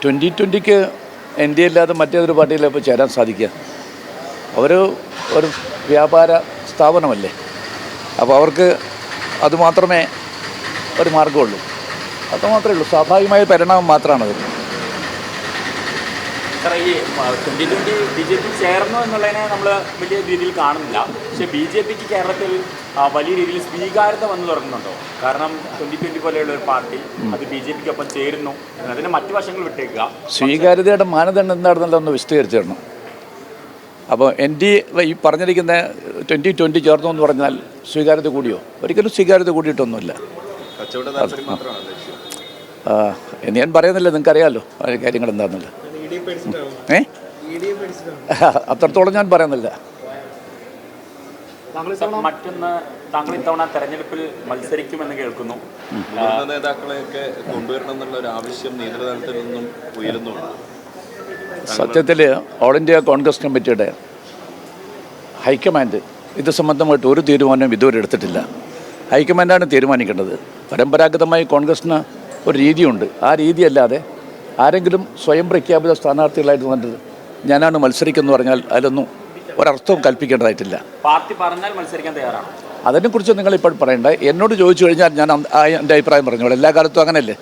2020 N D A അല്ലാതെ മറ്റേതൊരു പാർട്ടിയിലും ഇപ്പോൾ ചേരാൻ സാധിക്കുക. ഒരു വ്യാപാര സ്ഥാപനമല്ലേ, അപ്പോൾ അവർക്ക് അതുമാത്രമേ ഒരു മാർഗമുള്ളൂ. അതുമാത്രമേ ഉള്ളൂ, സ്വാഭാവികമായ പരിണാമം മാത്രമാണത്. ഈ 2020 BJP ചേർന്നു എന്നുള്ളതിനെ നമ്മൾ വലിയ രീതിയിൽ കാണുന്നില്ല. പക്ഷേ BJPക്ക് കേരളത്തിൽ വലിയ രീതിയിൽ സ്വീകാര്യത വന്നു തുടങ്ങുന്നുണ്ടോ? കാരണം 2020 പോലെയുള്ള ഒരു പാർട്ടി അത് BJPക്കൊപ്പം ചേരുന്നു, അതിന് മറ്റു വശങ്ങൾ വിട്ടേക്കുക. സ്വീകാര്യതയുടെ മാനദണ്ഡം എന്താണെന്നല്ല ഒന്ന് വിശദീകരിച്ചു തരണം. അപ്പോൾ ഈ പറഞ്ഞിരിക്കുന്ന 2020 ചേർന്നു എന്ന് പറഞ്ഞാൽ സ്വീകാര്യത കൂടിയോ? ഒരിക്കലും സ്വീകാര്യത കൂടിയിട്ടൊന്നുമില്ല. എന്ന് ഞാൻ പറയുന്നില്ല, നിങ്ങൾക്കറിയാമല്ലോ കാര്യങ്ങൾ എന്താണെന്നില്ല. അത്രത്തോളം ഞാൻ പറയുന്നില്ല. മറ്റൊന്ന്, താങ്കൾ ഇത്തവണ തെരഞ്ഞെടുപ്പിൽ മത്സരിക്കുമെന്ന് കേൾക്കുന്നു. നേതാക്കളെയൊക്കെ കൊണ്ടുവരണം എന്നുള്ള ഒരു ആവശ്യം നേതൃതലത്തിൽ നിന്നും ഉയരുന്നുണ്ട്. സത്യത്തിൽ ഓൾ ഇന്ത്യ കോൺഗ്രസ് കമ്മിറ്റിയുടെ ഹൈക്കമാൻഡ് ഇത് സംബന്ധമായിട്ട് ഒരു തീരുമാനവും ഇതുവരെ എടുത്തിട്ടില്ല. ഹൈക്കമാൻഡാണ് തീരുമാനിക്കേണ്ടത്. പരമ്പരാഗതമായി കോൺഗ്രസിന് ഒരു രീതിയുണ്ട്. ആ രീതിയല്ലാതെ ആരെങ്കിലും സ്വയം പ്രഖ്യാപിത സ്ഥാനാർത്ഥികളായിട്ട് വന്നിട്ട് ഞാനാണ് മത്സരിക്കുന്നു പറഞ്ഞാൽ അതിലൊന്നും ഒരർത്ഥവും കൽപ്പിക്കേണ്ടതായിട്ടില്ല. പാർട്ടി പറഞ്ഞാൽ മത്സരിക്കാൻ തയ്യാറാണ്. അതിനെക്കുറിച്ച് നിങ്ങളിപ്പോൾ പറയണ്ട. എന്നോട് ചോദിച്ചു കഴിഞ്ഞാൽ ഞാൻ എൻ്റെ അഭിപ്രായം പറഞ്ഞോളൂ. എല്ലാ കാലത്തും അങ്ങനെയല്ലേ.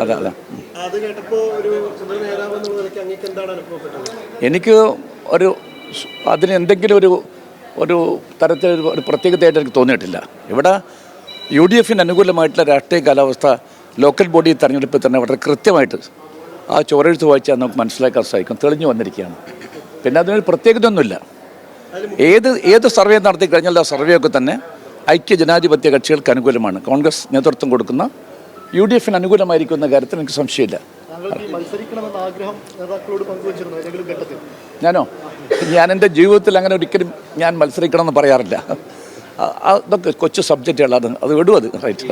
അതെ അതെ. എനിക്ക് അതിന് എന്തെങ്കിലും ഒരു തരത്തിൽ ഒരു പ്രത്യേകതയായിട്ട് എനിക്ക് തോന്നിയിട്ടില്ല. ഇവിടെ UDF അനുകൂലമായിട്ടുള്ള രാഷ്ട്രീയ കാലാവസ്ഥ ലോക്കൽ ബോഡി തെരഞ്ഞെടുപ്പിൽ തന്നെ വളരെ കൃത്യമായിട്ട് ആ ചുവരെഴുത്ത് വായിച്ചാൽ നമുക്ക് മനസ്സിലാക്കാൻ സാധിക്കും, തെളിഞ്ഞു വന്നിരിക്കുകയാണ്. പിന്നെ അതിനൊരു പ്രത്യേകതയൊന്നുമില്ല. ഏത് സർവേ നടത്തി കഴിഞ്ഞാൽ ആ സർവേയൊക്കെ തന്നെ ഐക്യ ജനാധിപത്യ കക്ഷികൾക്ക് അനുകൂലമാണ്. കോൺഗ്രസ് നേതൃത്വം കൊടുക്കുന്ന UDF അനുകൂലമായിരിക്കുന്ന കാര്യത്തിൽ എനിക്ക് സംശയമില്ല. ഞാൻ എൻ്റെ ജീവിതത്തിൽ അങ്ങനെ ഒരിക്കലും ഞാൻ മത്സരിക്കണമെന്ന് പറയാറില്ല. അതൊക്കെ കൊച്ചു സബ്ജക്റ്റുകളാണ്, അത് വിടും. അത് റൈറ്റ്.